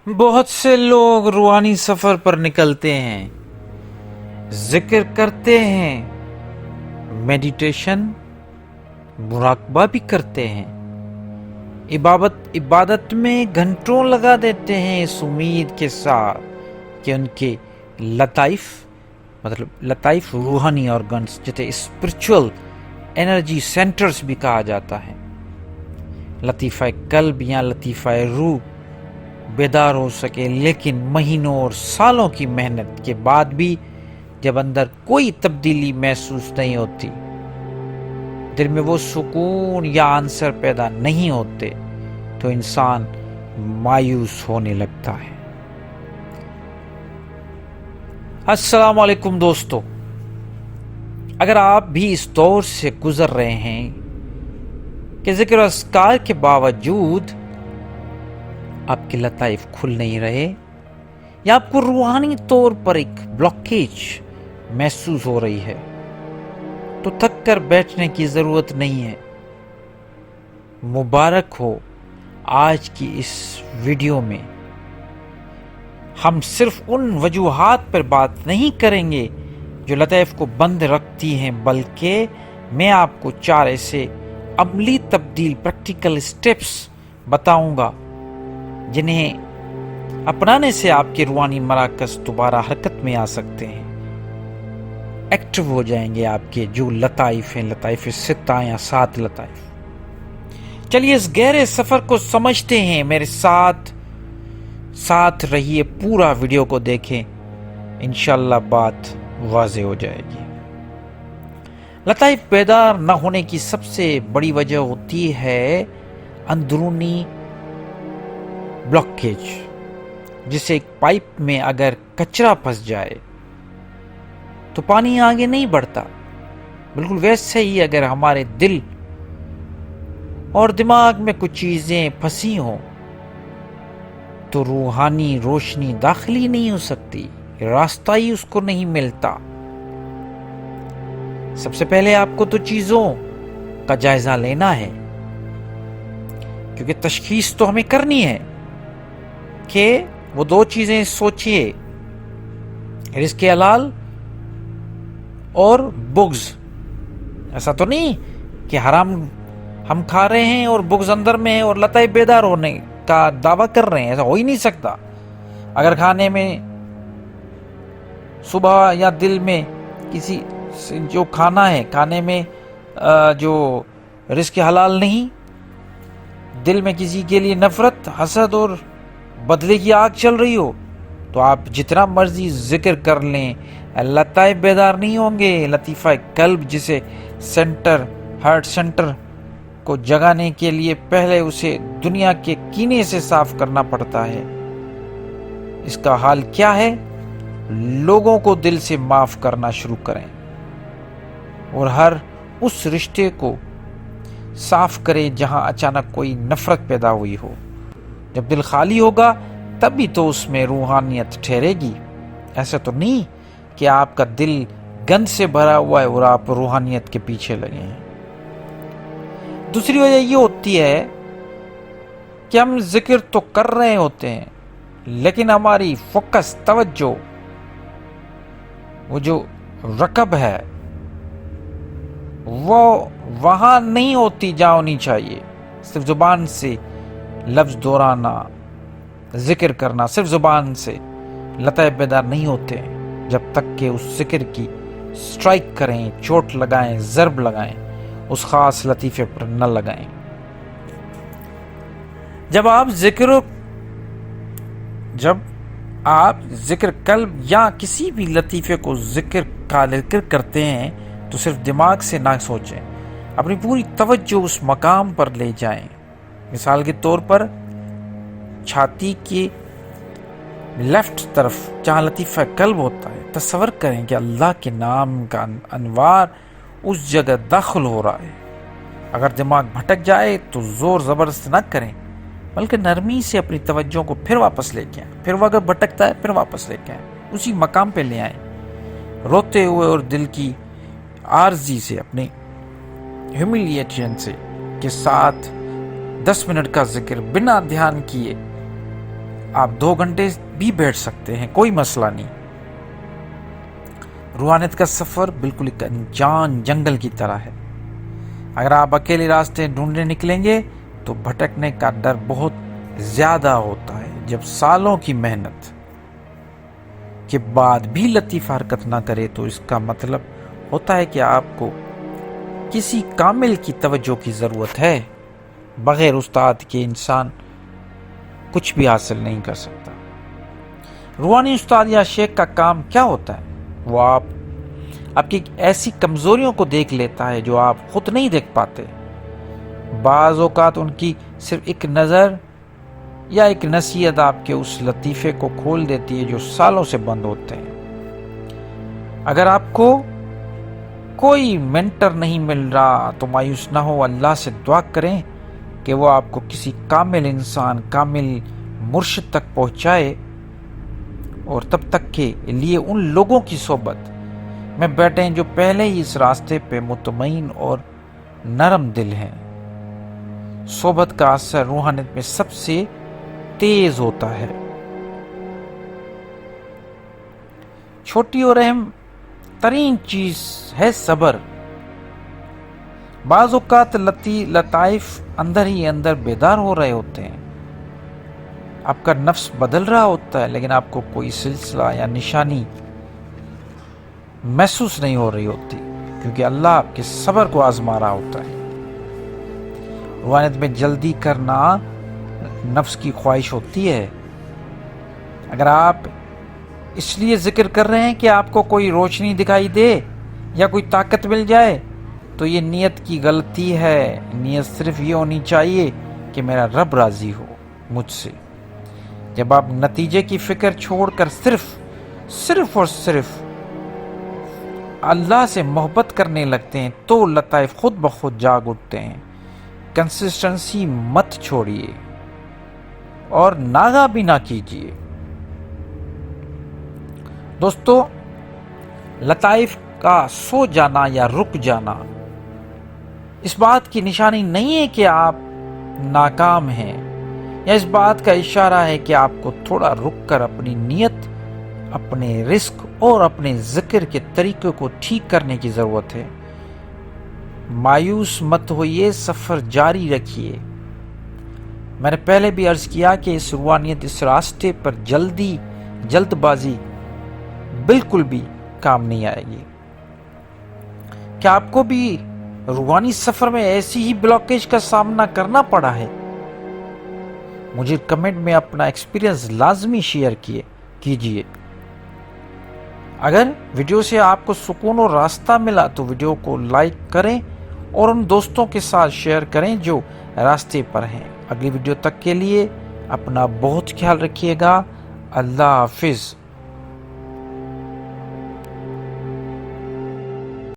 بہت سے لوگ روحانی سفر پر نکلتے ہیں، ذکر کرتے ہیں، میڈیٹیشن مراقبہ بھی کرتے ہیں، عبادت میں گھنٹوں لگا دیتے ہیں اس امید کے ساتھ کہ ان کے لطائف روحانی آرگنز جسے اسپرچول انرجی سینٹرز بھی کہا جاتا ہے، لطیفہ قلب یا لطیفہ روح بیدار ہو سکے، لیکن مہینوں اور سالوں کی محنت کے بعد بھی جب اندر کوئی تبدیلی محسوس نہیں ہوتی، دل میں وہ سکون یا عنصر پیدا نہیں ہوتے، تو انسان مایوس ہونے لگتا ہے۔ السلام علیکم دوستو، اگر آپ بھی اس دور سے گزر رہے ہیں کہ ذکر و اذکار کے باوجود آپ کے لطائف کھل نہیں رہے، یا آپ کو روحانی طور پر ایک بلاکیج محسوس ہو رہی ہے، تو تھک کر بیٹھنے کی ضرورت نہیں ہے۔ مبارک ہو، آج کی اس ویڈیو میں ہم صرف ان وجوہات پر بات نہیں کریں گے جو لطائف کو بند رکھتی ہیں، بلکہ میں آپ کو 4 ایسے عملی تبدیل پریکٹیکل سٹیپس بتاؤں گا جنہیں اپنانے سے آپ کے روحانی مراکز دوبارہ حرکت میں آ سکتے ہیں، ایکٹیو ہو جائیں گے آپ کے جو لطائف ہیں، لطائف 6 یا 7 لطائف۔ چلیے اس گہرے سفر کو سمجھتے ہیں، میرے ساتھ رہیے، پورا ویڈیو کو دیکھیں، انشاءاللہ بات واضح ہو جائے گی۔ لطائف بیدار نہ ہونے کی سب سے بڑی وجہ ہوتی ہے اندرونی بلاکیج، جسے ایک پائپ میں اگر کچرا پھنس جائے تو پانی آگے نہیں بڑھتا، بالکل ویسے ہی اگر ہمارے دل اور دماغ میں کچھ چیزیں پھنسی ہوں تو روحانی روشنی داخلی نہیں ہو سکتی، راستہ ہی اس کو نہیں ملتا۔ سب سے پہلے آپ کو تو چیزوں کا جائزہ لینا ہے، کیونکہ تشخیص تو ہمیں کرنی ہے کہ وہ 2 چیزیں سوچئے، رزق حلال اور بغض۔ ایسا تو نہیں کہ حرام ہم کھا رہے ہیں اور بغض اندر میں ہے اور لطائف بیدار ہونے کا دعویٰ کر رہے ہیں، ایسا ہو ہی نہیں سکتا۔ اگر کھانے میں صبح یا دل میں کسی جو کھانا ہے، کھانے میں جو رزق حلال نہیں، دل میں کسی کے لیے نفرت، حسد اور بدلے کی آگ چل رہی ہو، تو آپ جتنا مرضی ذکر کر لیں، لطائف بیدار نہیں ہوں گے۔ لطیفہ قلب جسے ہارٹ سینٹر کو جگانے کے لیے پہلے اسے دنیا کے کینے سے صاف کرنا پڑتا ہے۔ اس کا حال کیا ہے؟ لوگوں کو دل سے معاف کرنا شروع کریں اور ہر اس رشتے کو صاف کریں جہاں اچانک کوئی نفرت پیدا ہوئی ہو۔ جب دل خالی ہوگا تبھی تو اس میں روحانیت ٹھہرے گی۔ ایسا تو نہیں کہ آپ کا دل گند سے بھرا ہوا ہے اور آپ روحانیت کے پیچھے لگے ہیں۔ دوسری وجہ یہ ہوتی ہے کہ ہم ذکر تو کر رہے ہوتے ہیں، لیکن ہماری فوکس، توجہ، وہ جو رکب ہے وہ وہاں نہیں ہوتی جہاں ہونی چاہیے۔ صرف زبان سے لفظ دہرانا، ذکر کرنا، صرف زبان سے لطائف بیدار نہیں ہوتے جب تک کہ اس ذکر کی سٹرائک کریں، چوٹ لگائیں، ضرب لگائیں، اس خاص لطیفے پر نہ لگائیں۔ جب آپ ذکر قلب یا کسی بھی لطیفے کو ذکر کرتے ہیں تو صرف دماغ سے نہ سوچیں، اپنی پوری توجہ اس مقام پر لے جائیں۔ مثال کے طور پر چھاتی کی لیفٹ طرف جہاں لطیفہ قلب ہوتا ہے، تصور کریں کہ اللہ کے نام کا انوار اس جگہ داخل ہو رہا ہے۔ اگر دماغ بھٹک جائے تو زور زبردست نہ کریں، بلکہ نرمی سے اپنی توجہ کو پھر واپس لے کے آئیں۔ پھر وہ اگر بھٹکتا ہے پھر واپس لے کے آئیں، اسی مقام پہ لے آئیں، روتے ہوئے اور دل کی عارضی سے، اپنے ہیوملیشن سے کے ساتھ 10 منٹ کا ذکر بنا دھیان کیے آپ 2 گھنٹے بھی بیٹھ سکتے ہیں، کوئی مسئلہ نہیں۔ روحانیت کا سفر بالکل ایک انجان جنگل کی طرح ہے۔ اگر آپ اکیلے راستے ڈھونڈنے نکلیں گے تو بھٹکنے کا ڈر بہت زیادہ ہوتا ہے۔ جب سالوں کی محنت کے بعد بھی لطیف حرکت نہ کرے تو اس کا مطلب ہوتا ہے کہ آپ کو کسی کامل کی توجہ کی ضرورت ہے۔ بغیر استاد کے انسان کچھ بھی حاصل نہیں کر سکتا۔ روحانی استاد یا شیخ کا کام کیا ہوتا ہے؟ وہ آپ کی ایسی کمزوریوں کو دیکھ لیتا ہے جو آپ خود نہیں دیکھ پاتے۔ بعض اوقات ان کی صرف ایک نظر یا ایک نصیحت آپ کے اس لطیفے کو کھول دیتی ہے جو سالوں سے بند ہوتے ہیں۔ اگر آپ کو کوئی مینٹر نہیں مل رہا تو مایوس نہ ہو، اللہ سے دعا کریں کہ وہ آپ کو کسی کامل انسان، کامل مرشد تک پہنچائے، اور تب تک کے لیے ان لوگوں کی صحبت میں بیٹھیں جو پہلے ہی اس راستے پہ مطمئن اور نرم دل ہیں۔ صحبت کا اثر روحانیت میں سب سے تیز ہوتا ہے۔ چھوٹی اور اہم ترین چیز ہے صبر۔ بعض اوقات لطائف اندر ہی اندر بیدار ہو رہے ہوتے ہیں، آپ کا نفس بدل رہا ہوتا ہے، لیکن آپ کو کوئی سلسلہ یا نشانی محسوس نہیں ہو رہی ہوتی، کیونکہ اللہ آپ کے صبر کو آزما رہا ہوتا ہے۔ روحانیت میں جلدی کرنا نفس کی خواہش ہوتی ہے۔ اگر آپ اس لیے ذکر کر رہے ہیں کہ آپ کو کوئی روشنی دکھائی دے یا کوئی طاقت مل جائے تو یہ نیت کی غلطی ہے۔ نیت صرف یہ ہونی چاہیے کہ میرا رب راضی ہو مجھ سے۔ جب آپ نتیجے کی فکر چھوڑ کر صرف اور صرف اللہ سے محبت کرنے لگتے ہیں تو لطائف خود بخود جاگ اٹھتے ہیں۔ کنسسٹنسی مت چھوڑیے اور ناغہ بھی نہ کیجیے۔ دوستو، لطائف کا سو جانا یا رک جانا اس بات کی نشانی نہیں ہے کہ آپ ناکام ہیں، یا اس بات کا اشارہ ہے کہ آپ کو تھوڑا رک کر اپنی نیت، اپنے رزق اور اپنے ذکر کے طریقے کو ٹھیک کرنے کی ضرورت ہے۔ مایوس مت ہوئیے، سفر جاری رکھیے۔ میں نے پہلے بھی عرض کیا کہ اس روحانیت، اس راستے پر جلد بازی بالکل بھی کام نہیں آئے گی۔ کیا آپ کو بھی روحانی سفر میں ایسی ہی بلاکیج کا سامنا کرنا پڑا ہے؟ مجھے کمنٹ میں اپنا ایکسپیرینس لازمی شیئر کیجیے۔ اگر ویڈیو سے آپ کو سکون اور راستہ ملا تو ویڈیو کو لائک کریں اور ان دوستوں کے ساتھ شیئر کریں جو راستے پر ہیں۔ اگلی ویڈیو تک کے لیے اپنا بہت خیال رکھیے گا۔ اللہ حافظ۔